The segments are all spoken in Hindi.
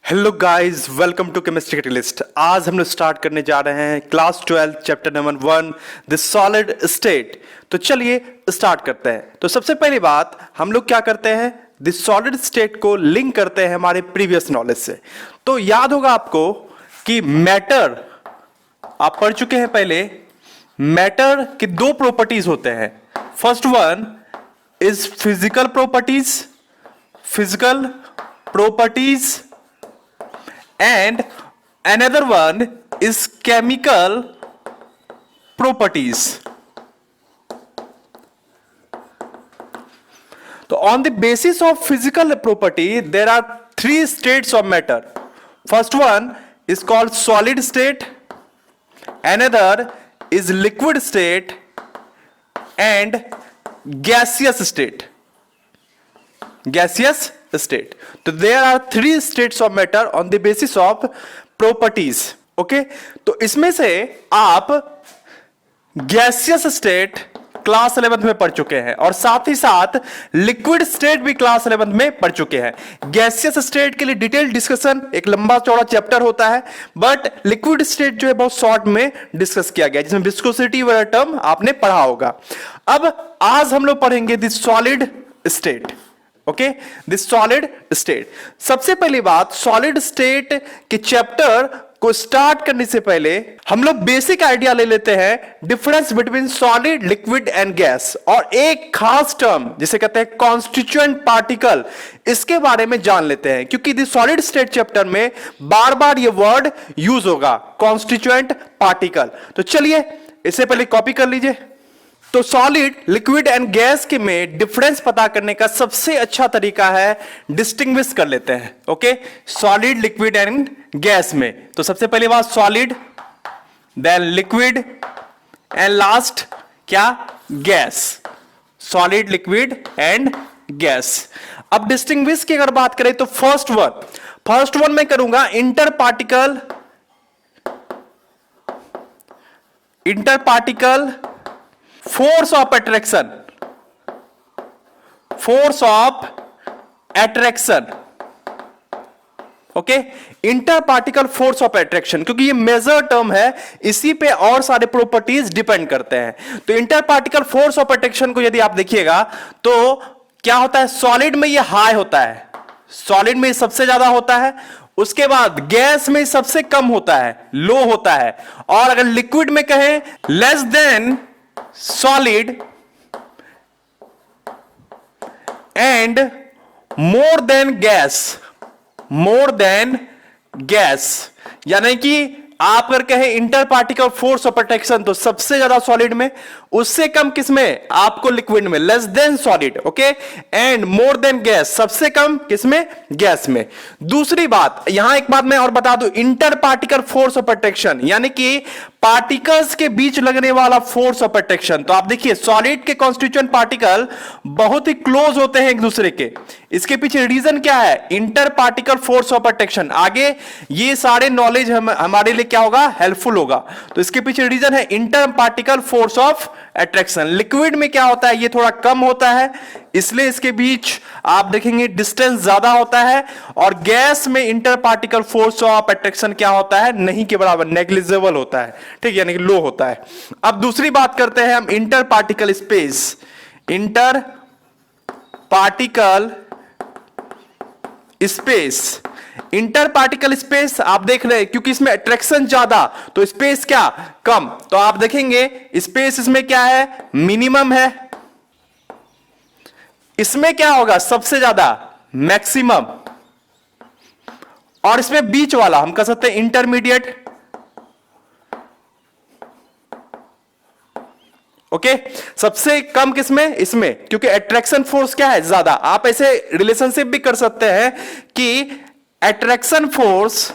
Hello guys, welcome to chemistry catalyst. आज हम लोग स्टार्ट करने जा रहे हैं class 12 chapter number 1 the solid state. तो चलिए स्टार्ट करते हैं। तो सबसे पहली बात हम लोग क्या करते हैं, द सॉलिड स्टेट को लिंक करते हैं हमारे प्रीवियस नॉलेज से। तो याद होगा आपको कि मैटर आप पढ़ चुके हैं पहले। मैटर की दो प्रॉपर्टीज होते हैं। First one is physical properties and another one is chemical properties. So on the basis of physical property there are three states of matter. First one is called solid state, another is liquid state and gaseous state. तो there are three states of matter on the basis of properties. Okay, तो इसमें से आप गैसियस स्टेट क्लास 11 में पढ़ चुके हैं और साथ ही साथ लिक्विड स्टेट भी क्लास 11 में पढ़ चुके हैं। गैसियस स्टेट के लिए डिटेल डिस्कशन एक लंबा चौड़ा चैप्टर होता है, बट लिक्विड स्टेट जो है बहुत शॉर्ट में डिस्कस किया गया, जिसमें विस्कोसिटी वाला टर्म आपने पढ़ा होगा। अब आज हम लोग पढ़ेंगे the solid state. Okay, this solid state. सबसे पहली बात, सॉलिड स्टेट के चैप्टर को स्टार्ट करने से पहले हम लोग बेसिक आइडिया ले लेते हैं difference between solid, liquid and gas, और एक खास टर्म जिसे कहते हैं कॉन्स्टिट्यूएंट पार्टिकल, इसके बारे में जान लेते हैं, क्योंकि दिस सॉलिड स्टेट चैप्टर में बार बार ये वर्ड यूज होगा, कॉन्स्टिट्यूएंट पार्टिकल। तो चलिए इससे पहले कॉपी कर लीजिए। तो सॉलिड, लिक्विड एंड गैस के में डिफरेंस पता करने का सबसे अच्छा तरीका है डिस्टिंग्विश कर लेते हैं। Okay, solid, liquid and gas में। तो सबसे पहली बात solid, then liquid and last क्या, gas. Solid, liquid and gas. अब डिस्टिंग्विश की अगर बात करें तो फर्स्ट वन मैं करूंगा inter particle force of attraction. Okay, inter particle force of attraction, क्योंकि ये मेजर टर्म है, इसी पे और सारे प्रॉपर्टीज डिपेंड करते हैं। तो inter particle force of attraction को यदि आप देखिएगा तो क्या होता है, सॉलिड में ये हाई होता है, सॉलिड में सबसे ज्यादा होता है, उसके बाद गैस में सबसे कम होता है, लो होता है, और अगर लिक्विड में कहें less than solid and more than gas, यानी कि आप अगर कहें inter particle force of attraction तो सबसे ज्यादा सॉलिड में, उससे कम किसमें, आपको लिक्विड में, less than solid. Okay, and more than gas, सबसे कम किसमें, गैस में। दूसरी बात, यहां एक बात मैं और बता दूं, inter particle force of attraction यानी कि पार्टिकल्स के बीच लगने वाला फोर्स ऑफ अट्रैक्शन। तो आप देखिए सॉलिड के कॉन्स्टिट्यूएंट पार्टिकल बहुत ही क्लोज होते हैं एक दूसरे के, इसके पीछे रीजन क्या है, inter particle force of attraction. आगे ये सारे नॉलेज हमारे लिए क्या होगा, हेल्पफुल होगा। तो इसके पीछे रीजन है inter particle force of attraction. Liquid में क्या होता है, ये थोड़ा कम होता है, इसलिए इसके बीच आप देखेंगे डिस्टेंस ज्यादा होता है, और गैस में inter particle force of attraction क्या होता है, नहीं के बराबर, नेग्लिजिबल होता है, ठीक, यानी कि लो होता है। अब दूसरी बात करते हैं हम inter particle space. Inter particle space आप देख रहे हैं, क्योंकि इसमें अट्रैक्शन ज्यादा तो स्पेस क्या, कम। तो आप देखेंगे स्पेस इसमें क्या है, मिनिमम है, इसमें क्या होगा, सबसे ज्यादा, मैक्सिमम, और इसमें बीच वाला हम कह सकते हैं इंटरमीडिएट। ओके, सबसे कम किसमें, इसमें, क्योंकि अट्रैक्शन फोर्स क्या है, ज्यादा। आप ऐसे रिलेशनशिप भी कर सकते हैं कि अट्रैक्शन फोर्स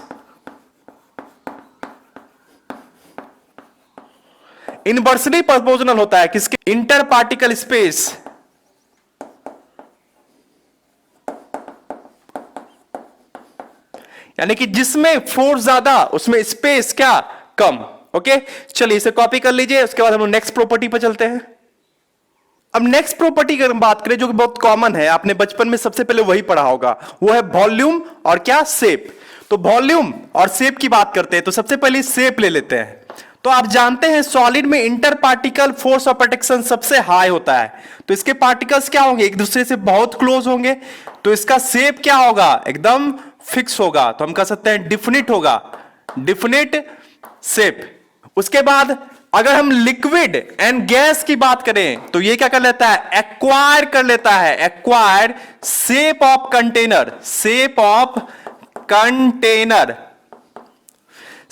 इनवर्सली प्रोपोर्शनल होता है किसके, इंटर पार्टिकल स्पेस, यानी कि जिसमें फोर्स ज्यादा उसमें स्पेस क्या, कम। ओके, चलिए इसे कॉपी कर लीजिए, उसके बाद हम नेक्स्ट प्रॉपर्टी पर चलते हैं। अब नेक्स्ट प्रॉपर्टी की बात करें जो कि बहुत कॉमन है, आपने बचपन में सबसे पहले वही पढ़ा होगा, वो है वॉल्यूम और क्या, शेप। तो वॉल्यूम और शेप की बात करते हैं, तो सबसे पहले शेप ले लेते हैं। तो आप जानते हैं सॉलिड में inter particle force of attraction सबसे हाई होता है, तो इसके पार्टिकल्स क्या होंगे, एक दूसरे से बहुत क्लोज होंगे, तो इसका शेप क्या होगा, एकदम फिक्स होगा, तो हम कह सकते हैं डिफिनिट होगा, डिफिनिट शेप। उसके बाद अगर हम लिक्विड एंड गैस की बात करें तो ये क्या कर लेता है, एक्वायर कर लेता है, acquire shape of container, shape of container,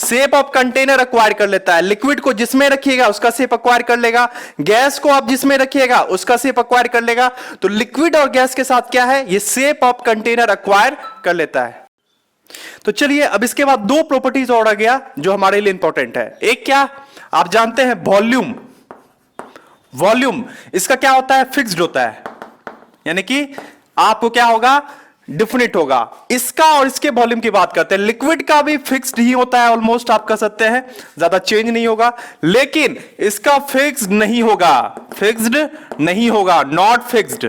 shape of container acquire कर लेता है। लिक्विड को जिसमें रखिएगा उसका शेप एक्वायर कर लेगा, गैस को आप जिसमें रखिएगा उसका शेप एक्वायर कर लेगा। तो लिक्विड और गैस के साथ क्या है, ये शेप ऑफ कंटेनर एक्वायर कर लेता है। तो चलिए अब इसके बाद दो प्रॉपर्टीज और आ गया जो हमारे लिए इंपॉर्टेंट है। एक क्या, आप जानते हैं वॉल्यूम, वॉल्यूम इसका क्या होता है, फिक्स्ड होता है, यानी कि आपको क्या होगा, डिफिनिट होगा। इसका और इसके वॉल्यूम की बात करते हैं, लिक्विड का भी फिक्स्ड ही होता है ऑलमोस्ट, आप कह सकते हैं ज्यादा चेंज नहीं होगा, लेकिन इसका फिक्स्ड नहीं होगा, फिक्स्ड नहीं होगा, नॉट फिक्स्ड।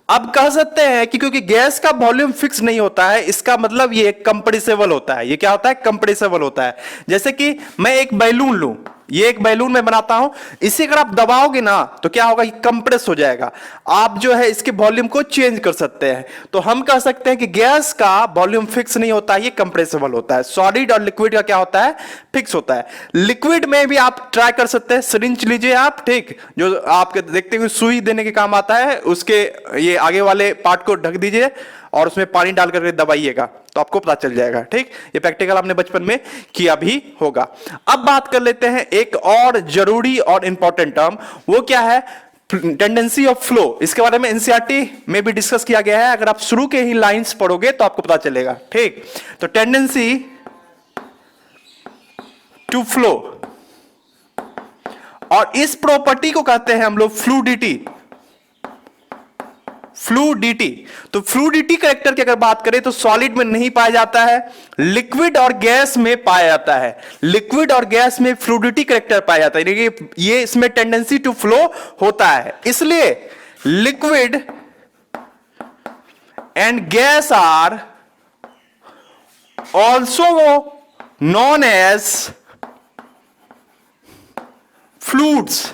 अब कह सकते हैं कि क्योंकि गैस का वॉल्यूम फिक्स नहीं होता है, इसका मतलब ये कंप्रेसिबल होता है। ये क्या होता है, कंप्रेसिबल होता है। जैसे कि मैं एक बैलून लूं, ये एक बैलून में बनाता हूं, इसे अगर आप दबाओगे ना तो क्या होगा, ये कंप्रेस हो जाएगा। आप जो है इसके वॉल्यूम को चेंज कर सकते हैं। तो हम कह सकते हैं कि गैस का वॉल्यूम फिक्स नहीं होता है, ये कंप्रेसिबल होता है। सॉलिड और लिक्विड का क्या होता है, फिक्स होता है। लिक्विड में भी आप ट्राई कर सकते हैं, सिरिंज लीजिए आप, ठीक, जो आप देखते हुए सुई देने के काम आता है, उसके ये आगे वाले पार्ट को ढक दीजिए और उसमें पानी डाल करके दबाइएगा तो आपको पता चल जाएगा, ठीक। ये प्रैक्टिकल आपने बचपन में किया भी होगा। अब बात कर लेते हैं एक और जरूरी और इंपॉर्टेंट टर्म, वो क्या है, टेंडेंसी ऑफ फ्लो। इसके बारे में एनसीईआरटी में भी डिस्कस किया गया है, अगर आप शुरू के ही लाइंस पढ़ोगे तो आपको पता चलेगा, ठीक। तो टेंडेंसी टू फ्लो, और इस प्रॉपर्टी को कहते हैं हम लोग फ्लूडिटी, फ्लूडिटी। तो फ्लूडिटी कैरेक्टर की अगर बात करें तो सॉलिड में नहीं पाया जाता है, लिक्विड और गैस में पाया जाता है। लिक्विड और गैस में फ्लूडिटी कैरेक्टर पाया जाता है, ये इसमें टेंडेंसी टू फ्लो होता है। इसलिए liquid and gas are also known as fluids.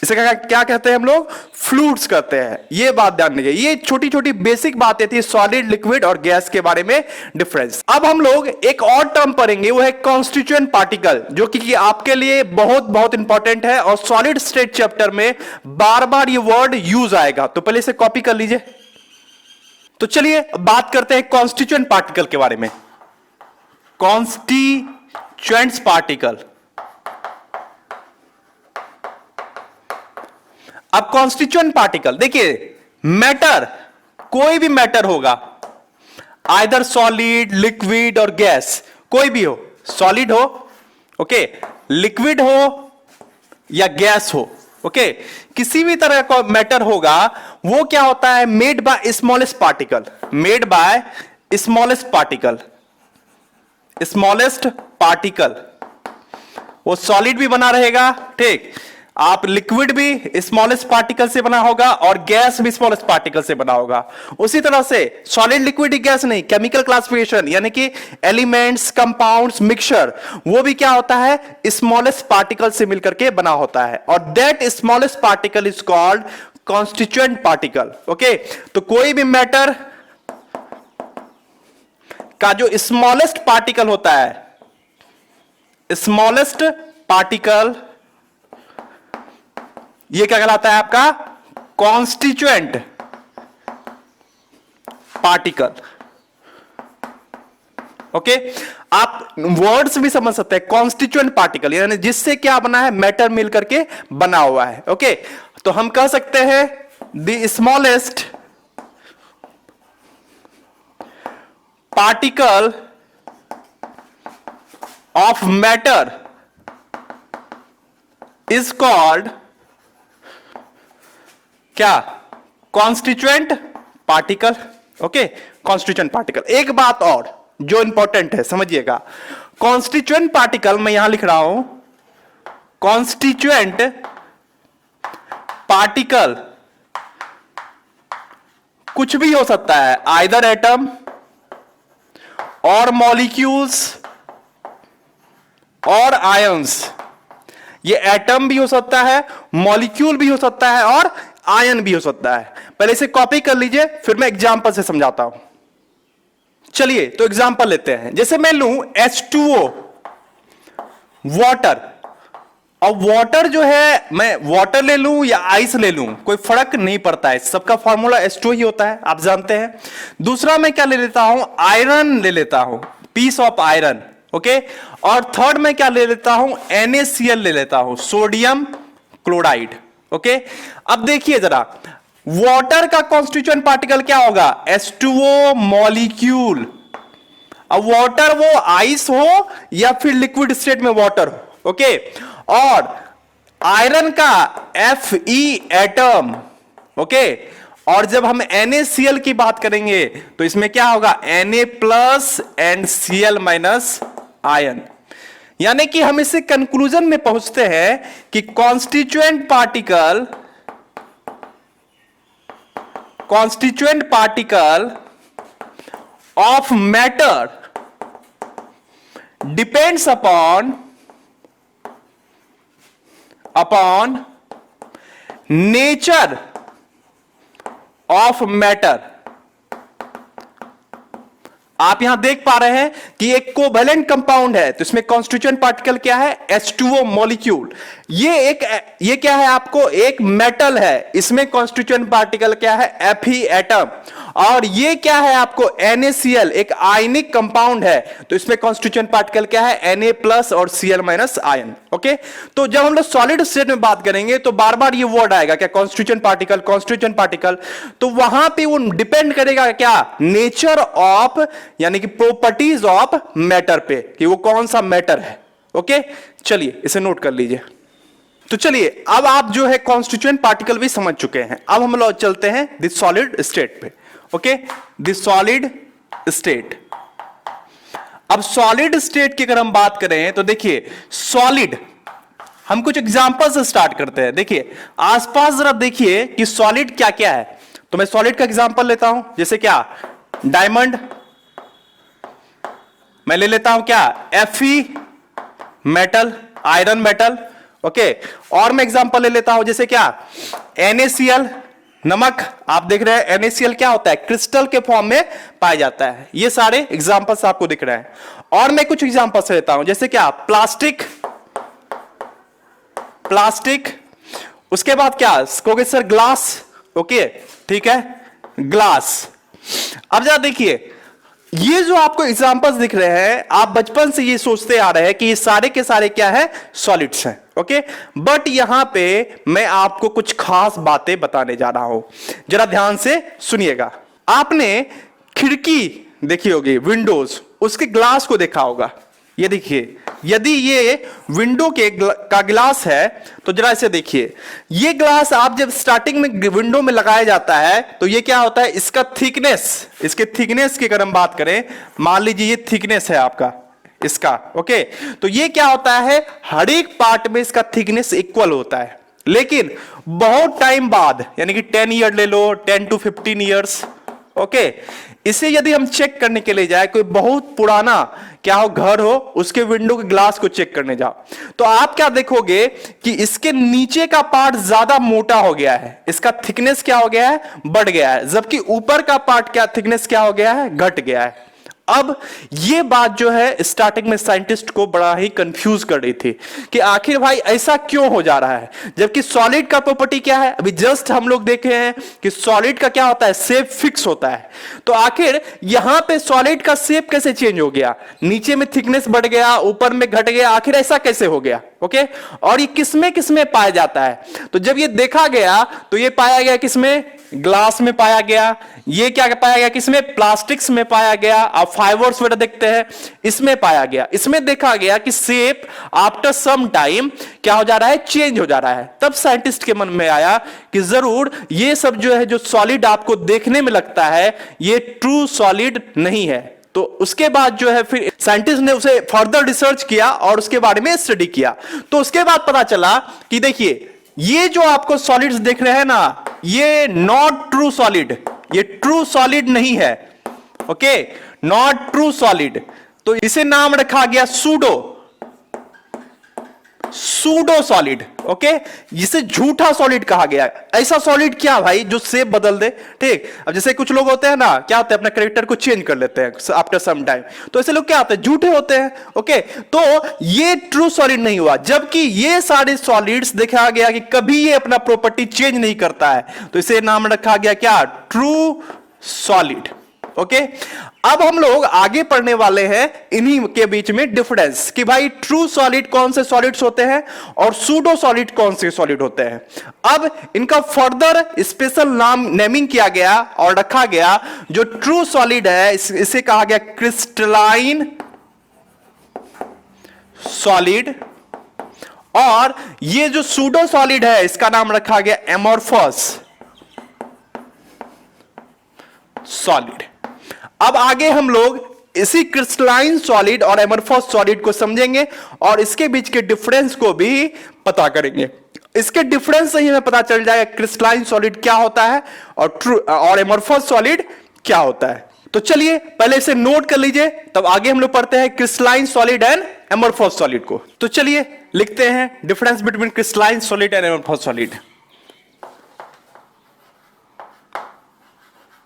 इसे क्या कहते हैं हम लोग, फ्लूइड्स कहते हैं। ये बात ध्यान रखिए, ये छोटी छोटी बेसिक बातें थी सॉलिड, लिक्विड और गैस के बारे में डिफरेंस। अब हम लोग एक और टर्म पढ़ेंगे, वो है कॉन्स्टिट्यूएंट पार्टिकल, जो कि आपके लिए बहुत बहुत इंपॉर्टेंट है और सॉलिड स्टेट चैप्टर में बार बार ये वर्ड यूज आएगा, तो पहले इसे कॉपी कर लीजिए। तो चलिए बात करते हैं कॉन्स्टिट्यूएंट पार्टिकल के बारे में। कॉन्स्टिट्यूएंट्स पार्टिकल, अब कॉन्स्टिट्यूएंट पार्टिकल देखिए, मैटर, कोई भी मैटर होगा, आइदर सॉलिड, लिक्विड और गैस, कोई भी हो, सॉलिड हो, ओके, लिक्विड हो या गैस हो, ओके, किसी भी तरह का मैटर होगा, वो क्या होता है, made by smallest particle, made by smallest particle, smallest particle. वो सॉलिड भी बना रहेगा, ठीक, आप लिक्विड भी स्मॉलेस्ट पार्टिकल से बना होगा और गैस भी स्मॉलेस्ट पार्टिकल से बना होगा। उसी तरह से सॉलिड, लिक्विड, गैस नहीं, केमिकल क्लासिफिकेशन यानी कि एलिमेंट्स, कंपाउंड्स, मिक्सचर, वो भी क्या होता है, स्मॉलेस्ट पार्टिकल से मिलकर के बना होता है, और that smallest particle is called constituent particle, okay. तो कोई भी मैटर का जो स्मॉलेस्ट पार्टिकल होता है, स्मॉलेस्ट पार्टिकल, ये क्या कहलाता है आपका, कॉन्स्टिट्यूएंट पार्टिकल, ओके। आप वर्ड्स भी समझ सकते हैं, कॉन्स्टिट्यूएंट पार्टिकल यानी जिससे क्या बना है, मैटर मिलकर के बना हुआ है, ओके। तो हम कह सकते हैं the smallest particle of matter is called क्या, constituent particle, okay, constituent particle. एक बात और जो इंपॉर्टेंट है समझिएगा, कॉन्स्टिट्यूएंट पार्टिकल मैं यहां लिख रहा हूं, कॉन्स्टिट्यूएंट पार्टिकल कुछ भी हो सकता है, आइदर एटम, और मॉलिक्यूल्स और आयंस। ये एटम भी हो सकता है, मॉलिक्यूल भी हो सकता है और आयन भी हो सकता है। पहले इसे कॉपी कर लीजिए, फिर मैं एग्जांपल से समझाता हूं। चलिए तो एग्जांपल लेते हैं। जैसे मैं लूं H2O, वाटर। अब वाटर जो है, मैं वाटर ले लूं या आइस ले लूं, कोई फर्क नहीं पड़ता है, सबका फॉर्मूला H2O ही होता है, आप जानते हैं। दूसरा मैं क्या ले लेता हूं, आयरन ले लेता हूं, पीस ऑफ आयरन, ओके। और थर्ड में क्या ले लेता हूं, NaCl ले लेता हूं, सोडियम क्लोराइड, ओके। अब देखिए जरा, वाटर का कॉन्स्टिट्यूएंट पार्टिकल क्या होगा, H2O मॉलिक्यूल। अब वाटर वो आइस हो या फिर लिक्विड स्टेट में वाटर हो, ओके। और आयरन का Fe एटम, ओके। और जब हम NaCl की बात करेंगे तो इसमें क्या होगा, Na plus and Cl minus ion. यानी कि हम इसे कंक्लूजन में पहुंचते हैं कि constituent particle of matter depends upon nature of matter. आप यहां देख पा रहे हैं कि एक कोवैलेंट कंपाउंड है, तो इसमें कॉन्स्टिट्यूएंट पार्टिकल क्या है, H2O मॉलिक्यूल। ये क्या है, आपको एक मेटल है, इसमें कॉन्स्टिट्यूएंट पार्टिकल क्या है, Fe एटम। और ये क्या है आपको, NaCl, एक आयनिक कंपाउंड है, तो इसमें कॉन्स्टिट्यूएंट पार्टिकल क्या है, Na प्लस और Cl माइनस आयन, ओके। तो जब हम लोग सॉलिड स्टेट में बात करेंगे तो बार बार ये वर्ड आएगा क्या, कॉन्स्टिट्यूएंट पार्टिकल। तो वहां पे वो डिपेंड करेगा क्या, नेचर ऑफ, यानी कि प्रॉपर्टीज ऑफ मैटर पे, कि वो कौन सा मैटर है, ओके। चलिए इसे नोट कर लीजिए। तो चलिए अब आप जो है कॉन्स्टिट्यूएंट पार्टिकल भी समझ चुके हैं, अब हम लोग चलते हैं द सॉलिड स्टेट पे, ओके। The solid state. अब सॉलिड स्टेट की अगर हम बात करें तो देखिए, सॉलिड, हम कुछ एग्जांपल से स्टार्ट करते हैं। देखिए आसपास जरा देखिए कि सॉलिड क्या क्या है। तो मैं सॉलिड का एग्जांपल लेता हूं, जैसे क्या, डायमंड, मैं ले लेता हूं क्या, Fe metal, iron metal, okay. और मैं एग्जांपल ले लेता हूं, जैसे क्या, NaCl नमक। आप देख रहे हैं NaCl क्या होता है, क्रिस्टल के फॉर्म में पाया जाता है। ये सारे एग्जांपल्स आपको दिख रहे हैं। और मैं कुछ एग्जांपल्स लेता हूं, जैसे क्या, प्लास्टिक। उसके बाद क्या कहोगे सर, ग्लास, ओके, ठीक है, ग्लास। अब जरा देखिए, ये जो आपको एग्जांपल्स दिख रहे हैं, आप बचपन से ये सोचते आ रहे हैं कि ये सारे के सारे क्या है, सॉलिड्स हैं, ओके। बट यहां पे मैं आपको कुछ खास बातें बताने जा रहा हूं, जरा ध्यान से सुनिएगा। आपने खिड़की देखी होगी, विंडोज, उसके ग्लास को देखा होगा। ये देखिए, यदि ये विंडो का ग्लास है तो जरा इसे देखिए। ये ग्लास आप जब स्टार्टिंग में विंडो में लगाया जाता है तो ये क्या होता है, इसका थिकनेस, इसके थिकनेस की अगर हम बात करें, मान लीजिए ये थिकनेस है आपका इसका, ओके। तो ये क्या होता है, हर एक पार्ट में इसका थिकनेस इक्वल होता है। लेकिन बहुत टाइम बाद, यानी कि 10 ईयर ले लो, 10 to 15 ईयर्स, ओके, इसे यदि हम चेक करने के लिए जाए, कोई बहुत पुराना क्या हो घर हो, उसके विंडो के ग्लास को चेक करने जाओ, तो आप क्या देखोगे कि इसके नीचे का पार्ट ज्यादा मोटा हो गया है, इसका थिकनेस क्या हो गया है, बढ़ गया है, जबकि ऊपर का पार्ट क्या थिकनेस क्या हो गया है, घट गया है। अब ये बात जो है स्टार्टिंग में साइंटिस्ट को बड़ा ही कंफ्यूज कर रही थी कि आखिर भाई ऐसा क्यों हो जा रहा है, जबकि सॉलिड का प्रॉपर्टी क्या है, अभी जस्ट हम लोग देखे हैं कि सॉलिड का क्या होता है, शेप फिक्स होता है। तो आखिर यहां पे सॉलिड का शेप कैसे चेंज हो गया, नीचे में थिकनेस बढ़ गया, ऊपर में घट गया, आखिर ऐसा कैसे हो गया, ओके। और ये किसमें किसमें पाया जाता है, तो जब ये देखा गया तो ये पाया गया किसमें, ग्लास में पाया गया। ये क्या पाया गया, किसमें, प्लास्टिक्स में पाया गया। आप फाइबर्स वगैरह देखते हैं, इसमें पाया गया। इसमें देखा गया कि शेप आफ्टर सम टाइम क्या हो जा रहा है, चेंज हो जा रहा है। तब साइंटिस्ट के मन में आया कि जरूर ये सब जो है, जो सॉलिड आपको देखने में लगता है, ये ट्रू सॉलिड नहीं है। तो उसके बाद जो है फिर साइंटिस्ट ने उसे फर्दर रिसर्च किया और उसके बारे में स्टडी किया। तो उसके बाद पता चला कि देखिए, ये जो आपको सॉलिड्स देख रहे हैं ना, ये नॉट ट्रू सॉलिड, ये ट्रू सॉलिड नहीं है। ओके, नॉट ट्रू सॉलिड, तो इसे नाम रखा गया सूडो सॉलिड। ओके, इसे झूठा सॉलिड कहा गया। ऐसा सॉलिड क्या भाई जो शेप बदल दे, ठीक। अब जैसे कुछ लोग होते हैं ना, क्या होते हैं, अपना कैरेक्टर को चेंज कर लेते हैं आफ्टर सम टाइम, तो ऐसे लोग क्या होते हैं, झूठे होते हैं। ओके, तो ये ट्रू सॉलिड नहीं हुआ, जबकि ये सारे सॉलिड्स देखा गया कि कभी ये अपना प्रॉपर्टी चेंज नहीं करता है, तो इसे नाम रखा गया क्या, ट्रू सॉलिड। ओके, अब हम लोग आगे पढ़ने वाले हैं इन्हीं के बीच में डिफरेंस कि भाई ट्रू सॉलिड कौन से सॉलिड्स होते हैं और सूडो सॉलिड कौन से सॉलिड होते हैं। अब इनका फर्दर स्पेशल नाम नेमिंग किया गया और रखा गया। जो ट्रू सॉलिड है इसे कहा गया क्रिस्टलाइन सॉलिड, और ये जो सूडो सॉलिड है इसका नाम रखा गया एमोर्फस सॉलिड। अब आगे हम लोग इसी क्रिस्टलाइन सॉलिड और एमोर्फस सॉलिड को समझेंगे और इसके बीच के डिफरेंस को भी पता करेंगे। इसके डिफरेंस से ही हमें पता चल जाएगा क्रिस्टलाइन सॉलिड क्या होता है और एमोर्फस सॉलिड क्या होता है। तो चलिए पहले इसे नोट कर लीजिए, तब आगे हम लोग पढ़ते हैं crystalline solid and amorphous solid को। तो चलिए लिखते हैं difference between crystalline solid and amorphous solid.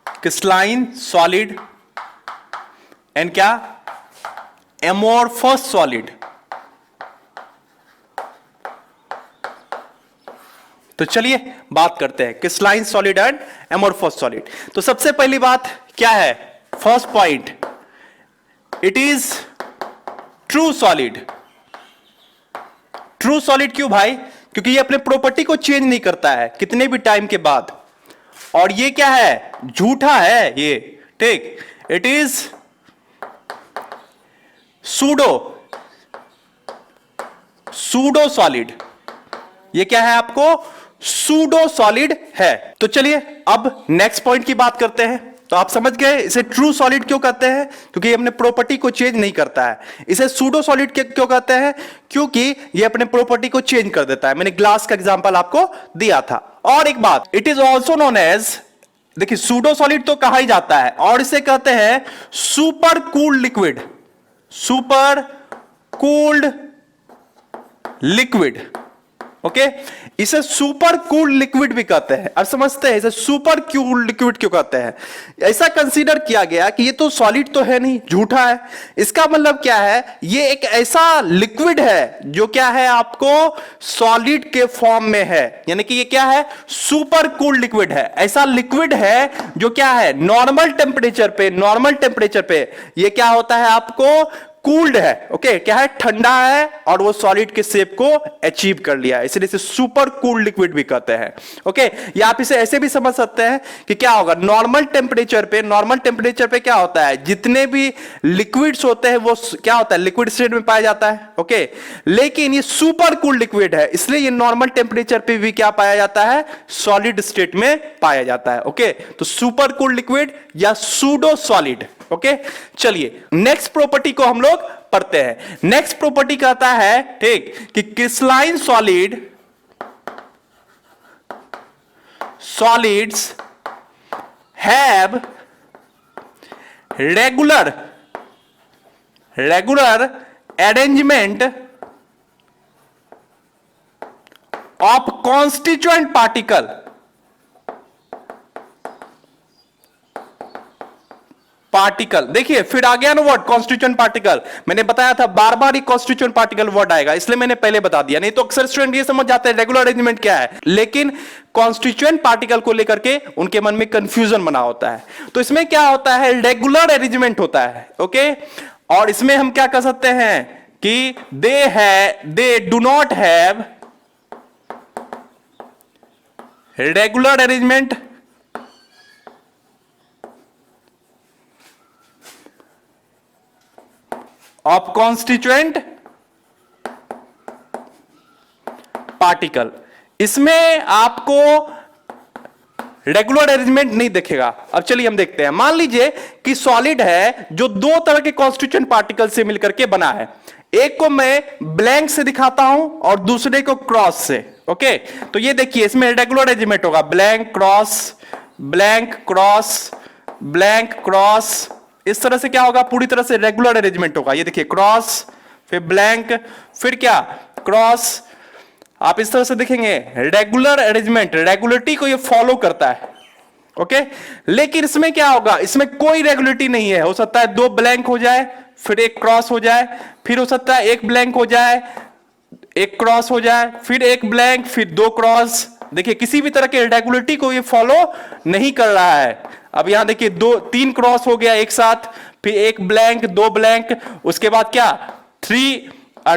Crystalline solid and क्या, एमोर्फस सॉलिड। तो चलिए बात करते हैं crystalline solid and amorphous solid. तो सबसे पहली बात क्या है, first point, it is true solid. True solid क्यों भाई, क्योंकि ये अपने प्रॉपर्टी को चेंज नहीं करता है कितने भी टाइम के बाद, और ये क्या है, झूठा है ये, ठीक। इट इज सूडो सॉलिड, ये क्या है आपको, सूडो सॉलिड है। तो चलिए अब नेक्स्ट पॉइंट की बात करते हैं। तो आप समझ गए इसे ट्रू सॉलिड क्यों कहते हैं, क्योंकि ये अपने प्रॉपर्टी को चेंज नहीं करता है। इसे सूडो सॉलिड क्यों कहते हैं, क्योंकि ये अपने प्रॉपर्टी को चेंज कर देता है। मैंने ग्लास का एग्जांपल आपको दिया था। और एक बात, it is also known as, देखिए सूडो सॉलिड तो कहा ही जाता है, और इसे कहते हैं super cooled liquid, super cooled liquid. Okay, इसे सुपर कूल्ड लिक्विड भी कहते हैं। अब समझते हैं इसे सुपर कूल्ड लिक्विड क्यों कहते हैं। ऐसा कंसीडर किया गया कि ये तो सॉलिड तो है नहीं, झूठा है। इसका मतलब क्या है, ये एक ऐसा लिक्विड है जो क्या है आपको सॉलिड के फॉर्म में है, यानी कि ये क्या है, सुपर कूल्ड लिक्विड है। ऐसा लिक्विड है जो क्या है, नॉर्मल टेम्परेचर पे ये क्या होता है आपको, कूल्ड है। ओके, क्या है, ठंडा है, और वो सॉलिड के शेप को अचीव कर लिया, इसलिए इसे सुपर कूल्ड लिक्विड भी कहते हैं। ओके, या आप इसे ऐसे भी समझ सकते हैं कि क्या होगा, नॉर्मल टेम्परेचर पे क्या होता है, जितने भी लिक्विड्स होते हैं वो क्या होता है, लिक्विड स्टेट में पाया जाता है। ओके, लेकिन ये सुपर कूल्ड लिक्विड है, इसलिए ये नॉर्मल टेम्परेचर पे भी क्या पाया जाता है, सॉलिड स्टेट में पाया जाता है। ओके, तो सुपर कूल्ड लिक्विड या सूडो सॉलिड। ओके, चलिए नेक्स्ट प्रॉपर्टी को हम लोग पढ़ते हैं। नेक्स्ट प्रॉपर्टी कहता है, ठीक, कि crystalline solids have regular arrangement of constituent particle. देखिए फिर आ गया ना वर्ड कॉन्स्टिट्यूएंट पार्टिकल, मैंने बताया था बार बार ही कॉन्स्टिट्यूएंट पार्टिकल वर्ड आएगा, इसलिए मैंने पहले बता दिया, नहीं तो अक्सर स्टूडेंट ये समझ जाते हैं रेगुलर अरेंजमेंट क्या है, लेकिन कॉन्स्टिट्यूएंट पार्टिकल को लेकर के उनके मन में कंफ्यूजन बना होता है। तो इसमें क्या होता है, रेगुलर अरेंजमेंट होता है। ओके, और इसमें हम क्या कर सकते हैं कि they do not have regular arrangement of constituent particle. इसमें आपको रेगुलर अरेंजमेंट नहीं दिखेगा। अब चलिए हम देखते हैं, मान लीजिए कि सॉलिड है जो दो तरह के कॉन्स्टिट्यूएंट पार्टिकल से मिलकर के बना है, एक को मैं ब्लैंक से दिखाता हूं और दूसरे को क्रॉस से। ओके, तो ये देखिए इसमें रेगुलर अरेंजमेंट होगा, blank cross blank cross blank cross इस तरह से क्या होगा, पूरी तरह से रेगुलर अरेंजमेंट होगा। ये देखिए क्रॉस, फिर ब्लैंक, फिर क्या क्रॉस, आप इस तरह से देखेंगे रेगुलर अरेंजमेंट, रेगुलरिटी को ये फॉलो करता है। ओके, लेकिन इसमें क्या होगा, इसमें कोई रेगुलरिटी नहीं है। हो सकता है 2 ब्लैंक हो जाए, फिर एक क्रॉस हो जाए, फिर हो सकता है 1 ब्लैंक हो जाए, एक क्रॉस हो जाए, फिर 1 ब्लैंक, फिर 2 क्रॉस। देखिए किसी भी तरह के रेगुलरिटी को ये फॉलो नहीं कर रहा है। अब यहां देखिए 3 क्रॉस हो गया एक साथ, फिर 1 ब्लैंक, 2 ब्लैंक, उसके बाद क्या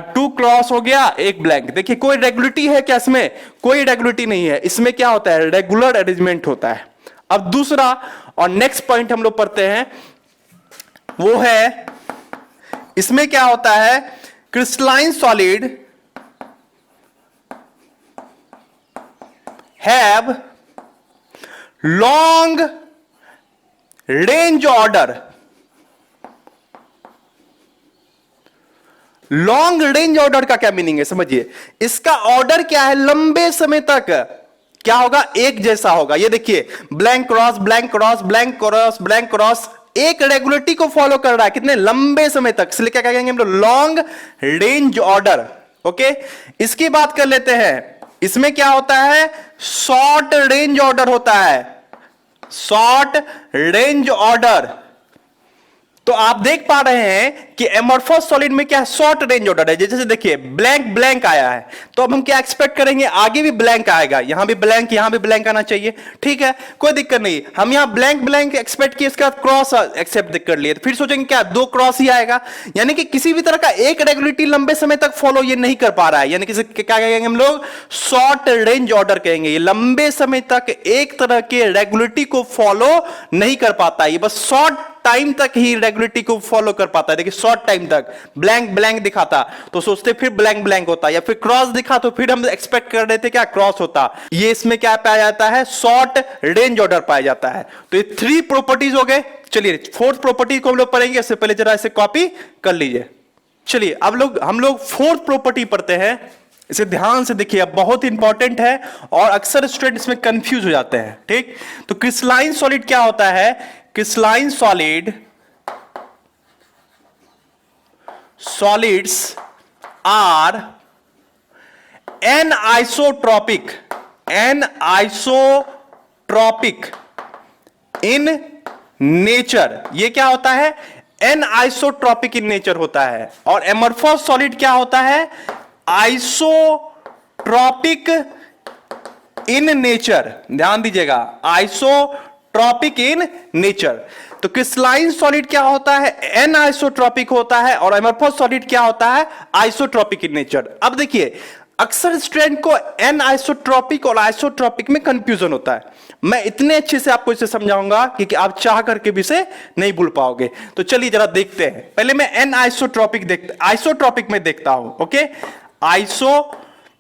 2 क्रॉस हो गया, 1 ब्लैंक। देखिए कोई रेगुलरिटी है क्या, इसमें कोई रेगुलरिटी नहीं है। इसमें क्या होता है, रेगुलर अरेंजमेंट होता है। अब दूसरा और नेक्स्ट पॉइंट हम लोग पढ़ते हैं, वो है इसमें क्या होता है, crystalline solid have long range order. Long range order का क्या मीनिंग है समझिए, इसका ऑर्डर क्या है, लंबे समय तक क्या होगा, एक जैसा होगा। ये देखिए blank cross, blank cross, blank cross, blank cross, एक रेगुलरिटी को फॉलो कर रहा है कितने लंबे समय तक, इसलिए क्या कहेंगे हम लोग, लॉन्ग रेंज ऑर्डर। ओके, इसकी बात कर लेते हैं। इसमें क्या होता है, शॉर्ट रेंज ऑर्डर होता है, शॉर्ट रेंज ऑर्डर। तो आप देख पा रहे हैं कि एमोर्फस सॉलिड में क्या शॉर्ट रेंज ऑर्डर है। जैसे देखिए ब्लैंक ब्लैंक आया है, तो अब हम क्या एक्सपेक्ट करेंगे, आगे भी ब्लैंक आएगा, यहां भी ब्लैंक, यहां भी ब्लैंक आना चाहिए। ठीक है, कोई दिक्कत नहीं। हम यहां ब्लैंक ब्लैंक एक्सपेक्ट किए, इसके बाद क्रॉस एक्सेप्ट कर लिए, तो फिर सोचेंगे क्या 2 क्रॉस ही आएगा। यानी कि किसी भी तरह का एक रेगुलरिटी लंबे समय तक फॉलो ये नहीं कर पा रहा है, यानी कि क्या कहेंगे हम लोग, शॉर्ट रेंज ऑर्डर कहेंगे। ये लंबे समय तक एक तरह के रेगुलरिटी को फॉलो नहीं कर पाता है, ये बस शॉर्ट टाइम तक ही रेगुलरिटी को फॉलो कर पाता है। देखिए शॉर्ट टाइम तक ब्लैंक ब्लैंक दिखाता तो सोचते फिर ब्लैंक ब्लैंक होता, या फिर क्रॉस दिखा तो फिर हम एक्सपेक्ट कर रहे थे क्या क्रॉस होता। ये इसमें क्या पाया जाता है, शॉर्ट रेंज ऑर्डर पाया जाता है। तो ये 3 प्रॉपर्टीज हो गए। चलिए 4th प्रॉपर्टी को हम लोग पढ़ेंगे, इससे पहले जरा इसे कॉपी कर लीजिए। चलिए अब हम लोग 4th प्रॉपर्टी पढ़ते हैं। इसे ध्यान से देखिए, बहुत इंपॉर्टेंट है और अक्सर स्टूडेंट इसमें कंफ्यूज हो जाते हैं। ठीक, तो क्रिस्टलाइन सॉलिड क्या होता है, crystalline solids are anisotropic in nature। ये क्या होता है, एनआइसोट्रॉपिक इन नेचर होता है। और एमोर्फस सॉलिड क्या होता है, आइसोट्रॉपिक इन नेचर। ध्यान दीजिएगा, आइसोट्रॉपिक इन नेचर। तो क्रिस्टलाइन सॉलिड क्या होता है, एनआइसोट्रॉपिक होता है, और एमोर्फस सॉलिड क्या होता है, आइसोट्रॉपिक इन नेचर। अब देखिए अक्सर स्टूडेंट को एनआइसोट्रॉपिक और आइसोट्रॉपिक में कंफ्यूजन होता है। मैं इतने अच्छे से आपको इसे समझाऊंगा कि आप चाह करके भी इसे नहीं भूल पाओगे। तो चलिए जरा देखते हैं। पहले मैं आइसोट्रॉपिक में देखता हूं। ओके, आइसो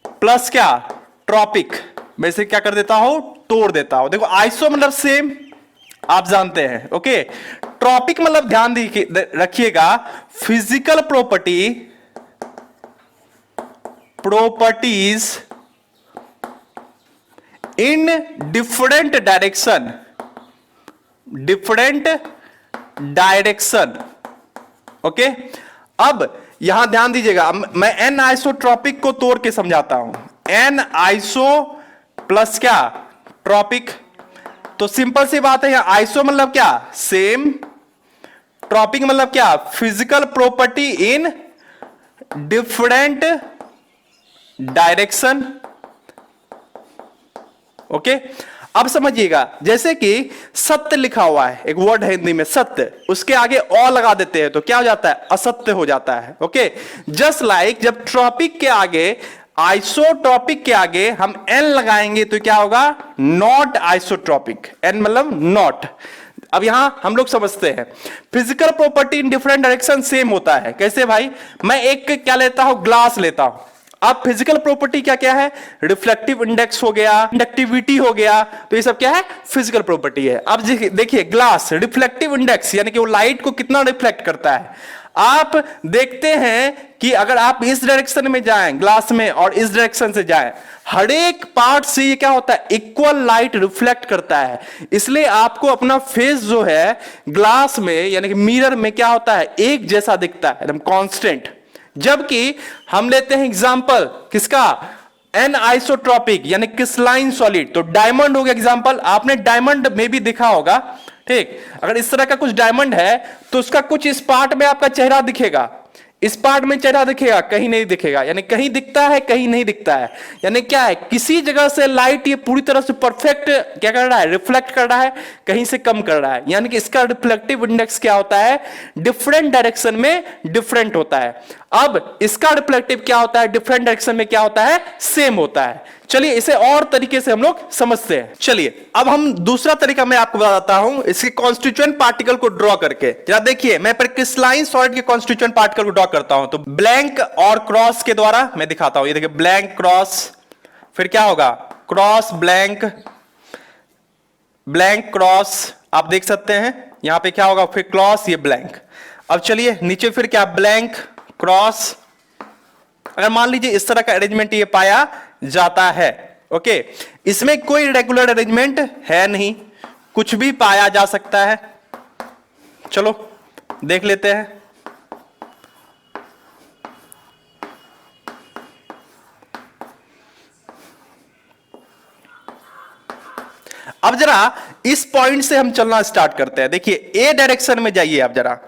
प्लस क्या ट्रॉपिक, मैं इसे क्या कर देता हूं, तोड़ देता हूं। देखो आइसो मतलब सेम, आप जानते हैं। ओके, ट्रॉपिक मतलब ध्यान रखिएगा, physical properties in different direction. Okay, अब यहां ध्यान दीजिएगा, मैं एन आइसोट्रॉपिक को तोड़ के समझाता हूं। एन आइसो प्लस क्या ट्रॉपिक, तो सिंपल सी बात है, यहां आइसो मतलब क्या सेम, ट्रॉपिक मतलब क्या physical property in different direction. Okay, अब समझिएगा, जैसे कि सत्य लिखा हुआ है, एक वर्ड है हिंदी में सत्य, उसके आगे अ लगा देते हैं तो क्या हो जाता है, असत्य हो जाता है। ओके, जस्ट लाइक जब ट्रॉपिक के आगे, आइसोट्रॉपिक के आगे हम एन लगाएंगे तो क्या होगा, नॉट आइसोट्रॉपिक। एन मतलब नॉट। अब यहां हम लोग समझते हैं physical property in different direction same होता है। कैसे भाई, मैं एक क्या लेता हूं, ग्लास लेता हूं। अब फिजिकल प्रॉपर्टी क्या क्या है, रिफ्लेक्टिव इंडेक्स हो गया, इंडक्टिविटी हो गया, तो ये सब क्या है, फिजिकल प्रॉपर्टी है। अब देखिए ग्लास, रिफ्लेक्टिव इंडेक्स यानी कि वो लाइट को कितना रिफ्लेक्ट करता है। आप देखते हैं कि अगर आप इस डायरेक्शन में जाएं ग्लास में और इस डायरेक्शन से जाएं, हर एक पार्ट से ये क्या होता है, इक्वल लाइट रिफ्लेक्ट करता है। इसलिए आपको अपना फेस जो है ग्लास में यानी कि मिरर में क्या होता है, एक जैसा दिखता है, एकदम कांस्टेंट। जबकि हम लेते हैं एग्जांपल किसका, एन आइसोट्रॉपिक यानी क्रिस्टलाइन सॉलिड। तो डायमंड हो गया एग्जांपल, आपने डायमंड में भी दिखा होगा, ठीक। अगर इस तरह का कुछ डायमंड है तो उसका कुछ इस पार्ट में आपका चेहरा दिखेगा, इस पार्ट में चेहरा दिखेगा, कहीं नहीं दिखेगा, यानी कहीं दिखता है कहीं नहीं दिखता है। यानी क्या है, किसी जगह से लाइट ये पूरी तरह से परफेक्ट क्या कर रहा है, रिफ्लेक्ट कर रहा है, कहीं से कम कर रहा है। यानी कि इसका रिफ्लेक्टिव इंडेक्स क्या होता है, डिफरेंट डायरेक्शन में डिफरेंट होता है। अब इसका रिफ्लेक्टिव क्या होता है, डिफरेंट डायरेक्शन में क्या होता है, सेम होता है। चलिए इसे और तरीके से हम लोग समझते हैं। चलिए अब हम दूसरा तरीका मैं आपको बताता हूं, इसके कॉन्स्टिट्यूएंट पार्टिकल को ड्रॉ करके। जरा देखिए, मैं पर क्रिस्टलाइन सॉलिड के कॉन्स्टिट्यूएंट पार्टिकल को ड्रॉ करता हूं, तो ब्लैंक और क्रॉस के द्वारा मैं दिखाता हूं। ये देखिए, ब्लैंक क्रॉस, फिर क्या होगा, क्रॉस ब्लैंक, ब्लैंक क्रॉस, आप देख सकते हैं यहां पे क्या होगा, फिर क्रॉस, ये ब्लैंक। अब चलिए नीचे फिर क्या, ब्लैंक क्रॉस। अगर मान लीजिए इस तरह का अरेंजमेंट ये पाया जाता है, ओके, इसमें कोई रेगुलर अरेंजमेंट है नहीं, कुछ भी पाया जा सकता है। चलो देख लेते हैं। अब जरा इस पॉइंट से हम चलना स्टार्ट करते हैं। देखिए ए डायरेक्शन में जाइए आप जरा,